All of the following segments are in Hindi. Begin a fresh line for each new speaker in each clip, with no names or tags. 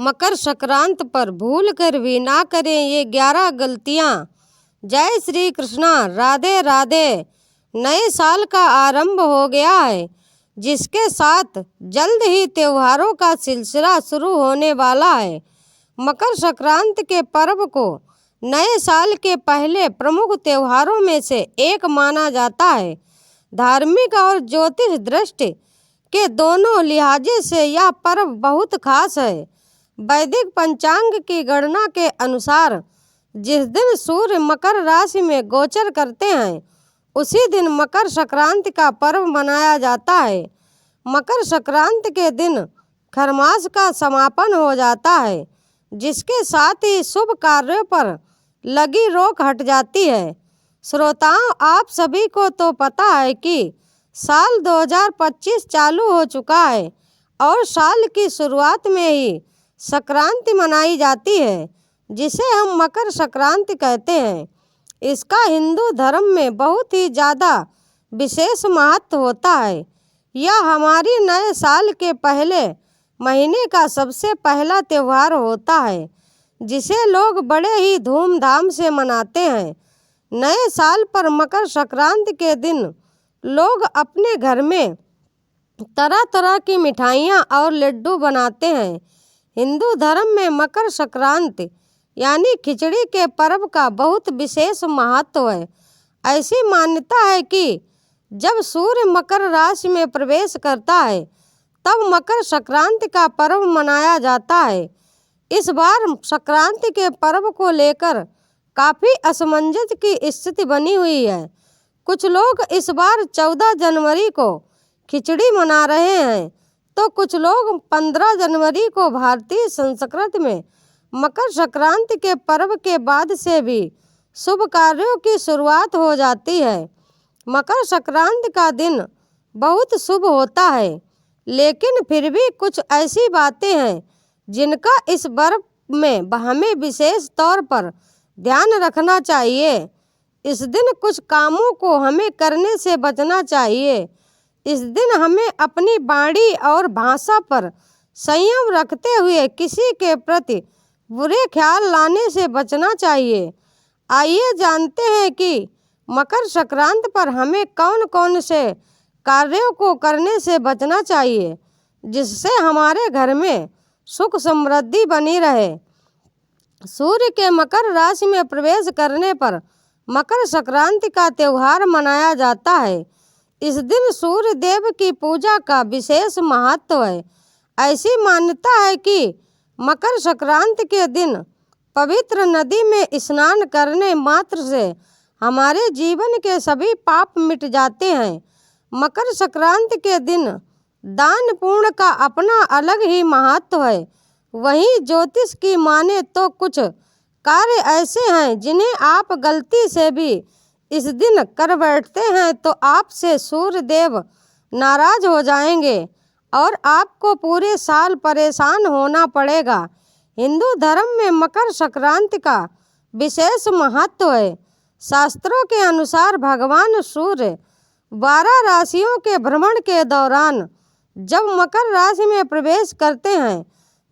मकर संक्रांति पर भूल कर भी ना करें ये 11 गलतियाँ। जय श्री कृष्णा, राधे राधे। नए साल का आरंभ हो गया है, जिसके साथ जल्द ही त्योहारों का सिलसिला शुरू होने वाला है। मकर संक्रांति के पर्व को नए साल के पहले प्रमुख त्योहारों में से एक माना जाता है। धार्मिक और ज्योतिष दृष्टि के दोनों लिहाजे से यह पर्व बहुत खास है। वैदिक पंचांग की गणना के अनुसार जिस दिन सूर्य मकर राशि में गोचर करते हैं, उसी दिन मकर संक्रांति का पर्व मनाया जाता है। मकर संक्रांति के दिन खरमास का समापन हो जाता है, जिसके साथ ही शुभ कार्यों पर लगी रोक हट जाती है। श्रोताओं, आप सभी को तो पता है कि साल 2025 चालू हो चुका है और साल की शुरुआत में ही संक्रांति मनाई जाती है, जिसे हम मकर संक्रांति कहते हैं। इसका हिंदू धर्म में बहुत ही ज़्यादा विशेष महत्व होता है। यह हमारी नए साल के पहले महीने का सबसे पहला त्यौहार होता है, जिसे लोग बड़े ही धूमधाम से मनाते हैं। नए साल पर मकर संक्रांति के दिन लोग अपने घर में तरह तरह की मिठाइयाँ और लड्डू बनाते हैं। हिंदू धर्म में मकर संक्रांति यानी खिचड़ी के पर्व का बहुत विशेष महत्व है। ऐसी मान्यता है कि जब सूर्य मकर राशि में प्रवेश करता है, तब मकर संक्रांति का पर्व मनाया जाता है। इस बार संक्रांति के पर्व को लेकर काफ़ी असमंजस की स्थिति बनी हुई है। कुछ लोग इस बार 14 जनवरी को खिचड़ी मना रहे हैं, तो कुछ लोग 15 जनवरी को भारतीय संस्कृति में मकर संक्रांति के पर्व के बाद से भी शुभ कार्यों की शुरुआत हो जाती है। मकर संक्रांति का दिन बहुत शुभ होता है, लेकिन फिर भी कुछ ऐसी बातें हैं जिनका इस पर्व में हमें विशेष तौर पर ध्यान रखना चाहिए। इस दिन कुछ कामों को हमें करने से बचना चाहिए। इस दिन हमें अपनी वाणी और भाषा पर संयम रखते हुए किसी के प्रति बुरे ख्याल लाने से बचना चाहिए। आइए जानते हैं कि मकर संक्रांति पर हमें कौन कौन से कार्यों को करने से बचना चाहिए, जिससे हमारे घर में सुख समृद्धि बनी रहे। सूर्य के मकर राशि में प्रवेश करने पर मकर संक्रांति का त्यौहार मनाया जाता है। इस दिन सूर्य देव की पूजा का विशेष महत्व है। ऐसी मान्यता है कि मकर संक्रांति के दिन पवित्र नदी में स्नान करने मात्र से हमारे जीवन के सभी पाप मिट जाते हैं। मकर संक्रांति के दिन दान पुण्य का अपना अलग ही महत्व है। वहीं ज्योतिष की माने तो कुछ कार्य ऐसे हैं जिन्हें आप गलती से भी इस दिन कर बैठते हैं तो आपसे सूर्य देव नाराज हो जाएंगे और आपको पूरे साल परेशान होना पड़ेगा। हिंदू धर्म में मकर संक्रांति का विशेष महत्व है। शास्त्रों के अनुसार भगवान सूर्य 12 राशियों के भ्रमण के दौरान जब मकर राशि में प्रवेश करते हैं,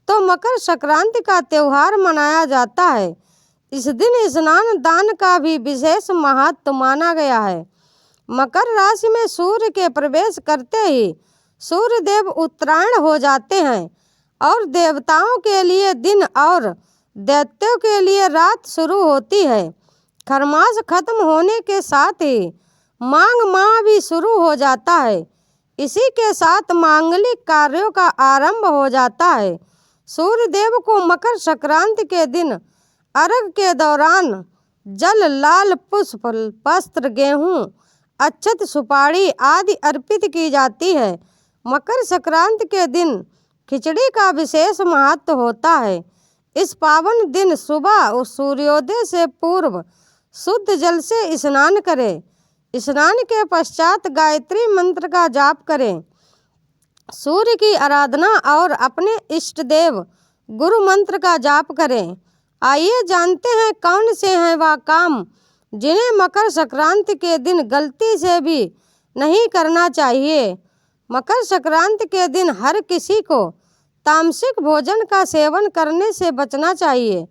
तो मकर संक्रांति का त्यौहार मनाया जाता है। इस दिन स्नान दान का भी विशेष महत्व माना गया है। मकर राशि में सूर्य के प्रवेश करते ही सूर्य देव उत्तरायण हो जाते हैं और देवताओं के लिए दिन और दैत्यों के लिए रात शुरू होती है। खरमास खत्म होने के साथ ही माघ माह भी शुरू हो जाता है। इसी के साथ मांगलिक कार्यों का आरंभ हो जाता है। सूर्य देव को मकर संक्रांति के दिन अर्घ के दौरान जल, लाल पुष्प, वस्त्र, गेहूं, अक्षत, सुपारी आदि अर्पित की जाती है। मकर संक्रांति के दिन खिचड़ी का विशेष महत्व होता है। इस पावन दिन सुबह सूर्योदय से पूर्व शुद्ध जल से स्नान करें। स्नान के पश्चात गायत्री मंत्र का जाप करें, सूर्य की आराधना और अपने इष्ट देव गुरु मंत्र का जाप करें। आइए जानते हैं कौन से हैं वह काम जिन्हें मकर संक्रांति के दिन गलती से भी नहीं करना चाहिए। मकर संक्रांति के दिन हर किसी को तामसिक भोजन का सेवन करने से बचना चाहिए।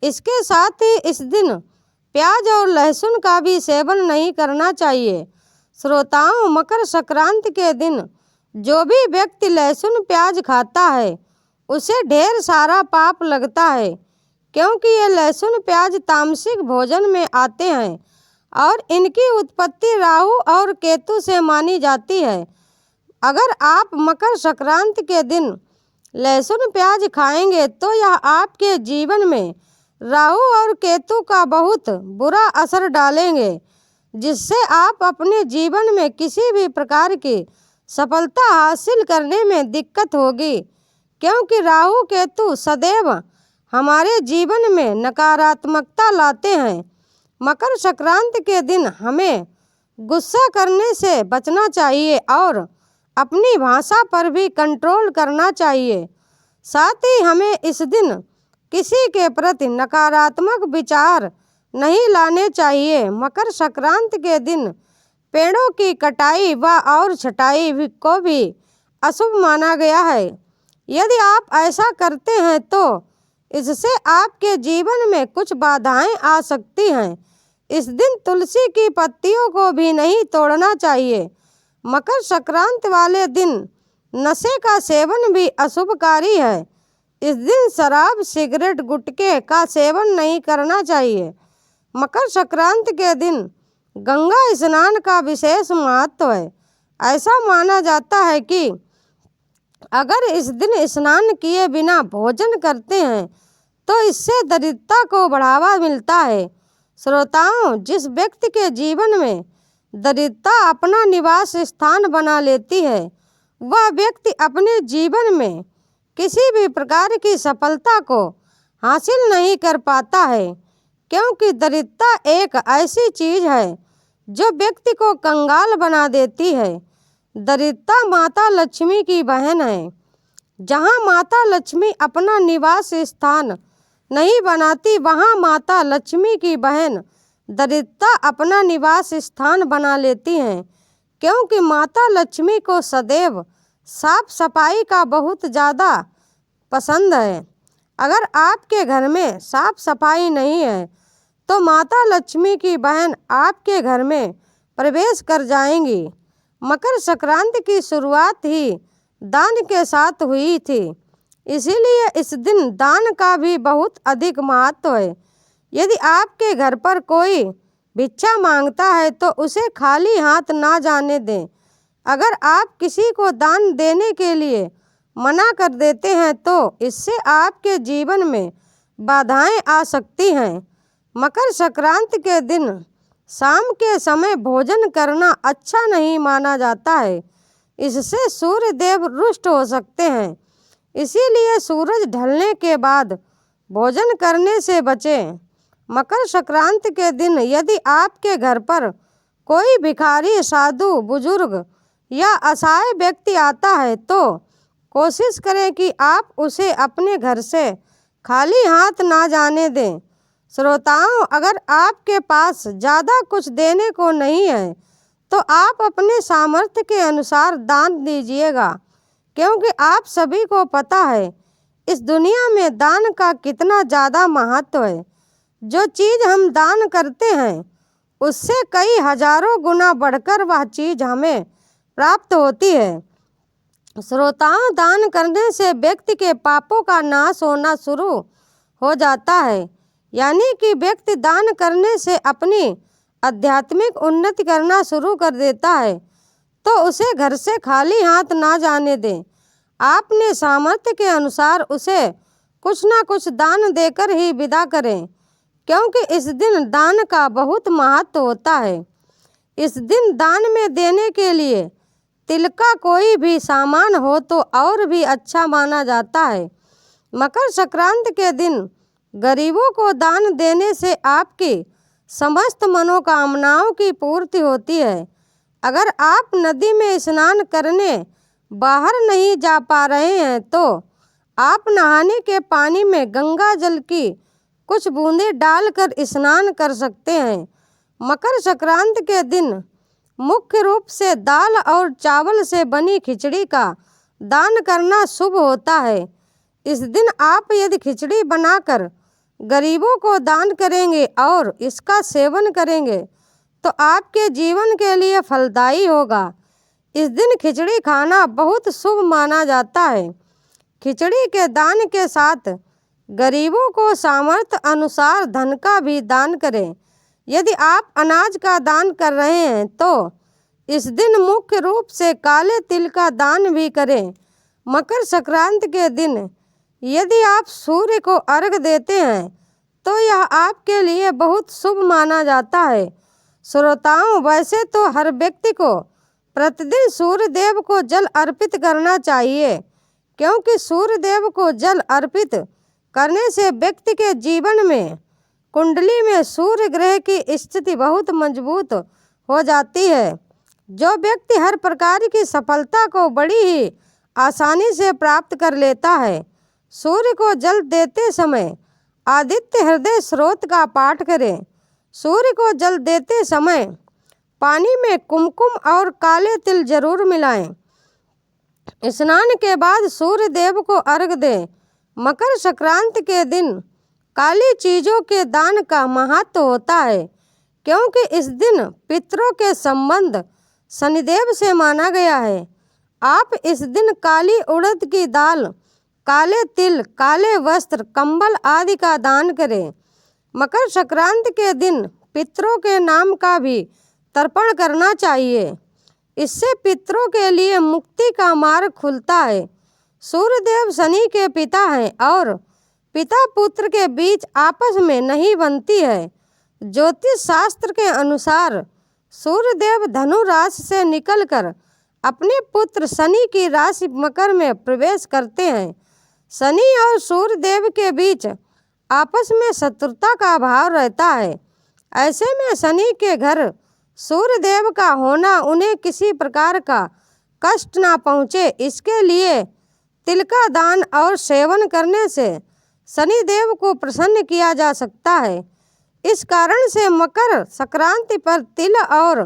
इसके साथ ही इस दिन प्याज और लहसुन का भी सेवन नहीं करना चाहिए। श्रोताओं, मकर संक्रांति के दिन जो भी व्यक्ति लहसुन प्याज खाता है उसे ढेर सारा पाप लगता है, क्योंकि ये लहसुन प्याज तामसिक भोजन में आते हैं और इनकी उत्पत्ति राहु और केतु से मानी जाती है। अगर आप मकर संक्रांति के दिन लहसुन प्याज खाएंगे तो यह आपके जीवन में राहु और केतु का बहुत बुरा असर डालेंगे, जिससे आप अपने जीवन में किसी भी प्रकार की सफलता हासिल करने में दिक्कत होगी, क्योंकि राहु केतु सदैव हमारे जीवन में नकारात्मकता लाते हैं। मकर संक्रांति के दिन हमें गुस्सा करने से बचना चाहिए और अपनी भाषा पर भी कंट्रोल करना चाहिए। साथ ही हमें इस दिन किसी के प्रति नकारात्मक विचार नहीं लाने चाहिए। मकर संक्रांति के दिन पेड़ों की कटाई व और छटाई को भी अशुभ माना गया है। यदि आप ऐसा करते हैं तो इससे आपके जीवन में कुछ बाधाएं आ सकती हैं। इस दिन तुलसी की पत्तियों को भी नहीं तोड़ना चाहिए। मकर संक्रांति वाले दिन नशे का सेवन भी अशुभकारी है। इस दिन शराब, सिगरेट, गुटखे का सेवन नहीं करना चाहिए। मकर संक्रांति के दिन गंगा स्नान का विशेष महत्व है। ऐसा माना जाता है कि अगर इस दिन स्नान किए बिना भोजन करते हैं तो इससे दरिद्रता को बढ़ावा मिलता है। श्रोताओं, जिस व्यक्ति के जीवन में दरिद्रता अपना निवास स्थान बना लेती है वह व्यक्ति अपने जीवन में किसी भी प्रकार की सफलता को हासिल नहीं कर पाता है, क्योंकि दरिद्रता एक ऐसी चीज है जो व्यक्ति को कंगाल बना देती है। दरिद्रता माता लक्ष्मी की बहन है। जहाँ माता लक्ष्मी अपना निवास स्थान नहीं बनाती वहाँ माता लक्ष्मी की बहन दरिद्रता अपना निवास स्थान बना लेती हैं, क्योंकि माता लक्ष्मी को सदैव साफ सफाई का बहुत ज़्यादा पसंद है। अगर आपके घर में साफ सफाई नहीं है तो माता लक्ष्मी की बहन आपके घर में प्रवेश कर जाएंगी। मकर संक्रांति की शुरुआत ही दान के साथ हुई थी, इसीलिए इस दिन दान का भी बहुत अधिक महत्व है। यदि आपके घर पर कोई भिक्षा मांगता है तो उसे खाली हाथ ना जाने दें। अगर आप किसी को दान देने के लिए मना कर देते हैं तो इससे आपके जीवन में बाधाएं आ सकती हैं। मकर संक्रांति के दिन शाम के समय भोजन करना अच्छा नहीं माना जाता है। इससे सूर्य देव रुष्ट हो सकते हैं, इसीलिए सूरज ढलने के बाद भोजन करने से बचें। मकर संक्रांति के दिन यदि आपके घर पर कोई भिखारी, साधु, बुजुर्ग या असहाय व्यक्ति आता है तो कोशिश करें कि आप उसे अपने घर से खाली हाथ ना जाने दें। श्रोताओं, अगर आपके पास ज़्यादा कुछ देने को नहीं है तो आप अपने सामर्थ्य के अनुसार दान दीजिएगा, क्योंकि आप सभी को पता है इस दुनिया में दान का कितना ज़्यादा महत्व है। जो चीज़ हम दान करते हैं उससे कई हजारों गुना बढ़कर वह चीज़ हमें प्राप्त होती है। श्रोताओं, दान करने से व्यक्ति के पापों का नाश होना शुरू हो जाता है, यानी कि व्यक्ति दान करने से अपनी आध्यात्मिक उन्नति करना शुरू कर देता है। तो उसे घर से खाली हाथ ना जाने दें। आपने सामर्थ्य के अनुसार उसे कुछ ना कुछ दान देकर ही विदा करें, क्योंकि इस दिन दान का बहुत महत्व होता है। इस दिन दान में देने के लिए तिल का कोई भी सामान हो तो और भी अच्छा माना जाता है। मकर संक्रांति के दिन गरीबों को दान देने से आपकी समस्त मनोकामनाओं की पूर्ति होती है। अगर आप नदी में स्नान करने बाहर नहीं जा पा रहे हैं तो आप नहाने के पानी में गंगा जल की कुछ बूंदें डालकर स्नान कर सकते हैं। मकर संक्रांति के दिन मुख्य रूप से दाल और चावल से बनी खिचड़ी का दान करना शुभ होता है। इस दिन आप यदि खिचड़ी बनाकर गरीबों को दान करेंगे और इसका सेवन करेंगे तो आपके जीवन के लिए फलदायी होगा। इस दिन खिचड़ी खाना बहुत शुभ माना जाता है। खिचड़ी के दान के साथ गरीबों को सामर्थ्य अनुसार धन का भी दान करें। यदि आप अनाज का दान कर रहे हैं तो इस दिन मुख्य रूप से काले तिल का दान भी करें। मकर संक्रांति के दिन यदि आप सूर्य को अर्घ देते हैं तो यह आपके लिए बहुत शुभ माना जाता है। श्रोताओं, वैसे तो हर व्यक्ति को प्रतिदिन सूर्य देव को जल अर्पित करना चाहिए, क्योंकि सूर्य देव को जल अर्पित करने से व्यक्ति के जीवन में कुंडली में सूर्य ग्रह की स्थिति बहुत मजबूत हो जाती है। जो व्यक्ति हर प्रकार की सफलता को बड़ी ही आसानी से प्राप्त कर लेता है। सूर्य को जल देते समय आदित्य हृदय स्रोत का पाठ करें। सूर्य को जल देते समय पानी में कुमकुम और काले तिल जरूर मिलाएं। स्नान के बाद सूर्य देव को अर्घ दें। मकर संक्रांति के दिन काली चीज़ों के दान का महत्व होता है, क्योंकि इस दिन पितरों के संबंध शनिदेव से माना गया है। आप इस दिन काली उड़द की दाल, काले तिल, काले वस्त्र, कंबल आदि का दान करें। मकर संक्रांति के दिन पितरों के नाम का भी तर्पण करना चाहिए। इससे पितरों के लिए मुक्ति का मार्ग खुलता है। सूर्यदेव शनि के पिता हैं और पिता पुत्र के बीच आपस में नहीं बनती है। ज्योतिष शास्त्र के अनुसार सूर्यदेव धनु राशि से निकलकर अपने पुत्र शनि की राशि मकर में प्रवेश करते हैं। शनि और सूर्यदेव के बीच आपस में शत्रुता का भाव रहता है। ऐसे में शनि के घर सूर्यदेव का होना उन्हें किसी प्रकार का कष्ट ना पहुँचे, इसके लिए तिल का दान और सेवन करने से शनिदेव को प्रसन्न किया जा सकता है। इस कारण से मकर संक्रांति पर तिल और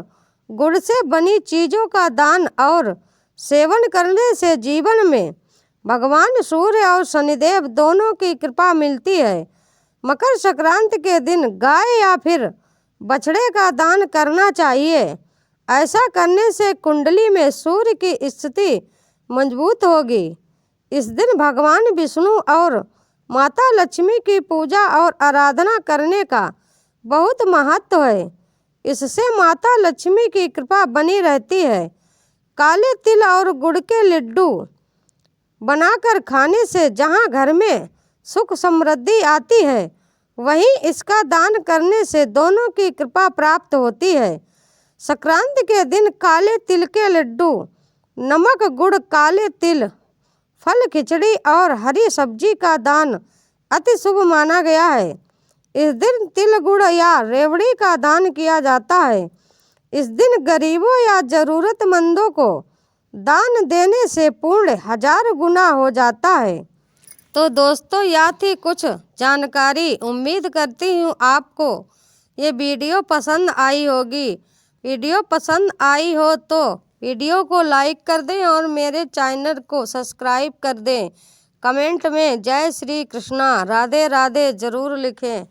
गुड़ से बनी चीज़ों का दान और सेवन करने से जीवन में भगवान सूर्य और शनिदेव दोनों की कृपा मिलती है। मकर संक्रांति के दिन गाय या फिर बछड़े का दान करना चाहिए। ऐसा करने से कुंडली में सूर्य की स्थिति मजबूत होगी। इस दिन भगवान विष्णु और माता लक्ष्मी की पूजा और आराधना करने का बहुत महत्व है। इससे माता लक्ष्मी की कृपा बनी रहती है। काले तिल और गुड़ के लड्डू बनाकर खाने से जहाँ घर में सुख समृद्धि आती है, वहीं इसका दान करने से दोनों की कृपा प्राप्त होती है। संक्रांति के दिन काले तिल के लड्डू, नमक, गुड़, काले तिल, फल, खिचड़ी और हरी सब्जी का दान अति शुभ माना गया है। इस दिन तिल, गुड़ या रेवड़ी का दान किया जाता है। इस दिन गरीबों या जरूरतमंदों को दान देने से पुण्य 1000 गुना हो जाता है। तो दोस्तों, यह थी कुछ जानकारी। उम्मीद करती हूँ आपको ये वीडियो पसंद आई होगी। वीडियो पसंद आई हो तो वीडियो को लाइक कर दें और मेरे चैनल को सब्सक्राइब कर दें। कमेंट में जय श्री कृष्णा, राधे राधे ज़रूर लिखें।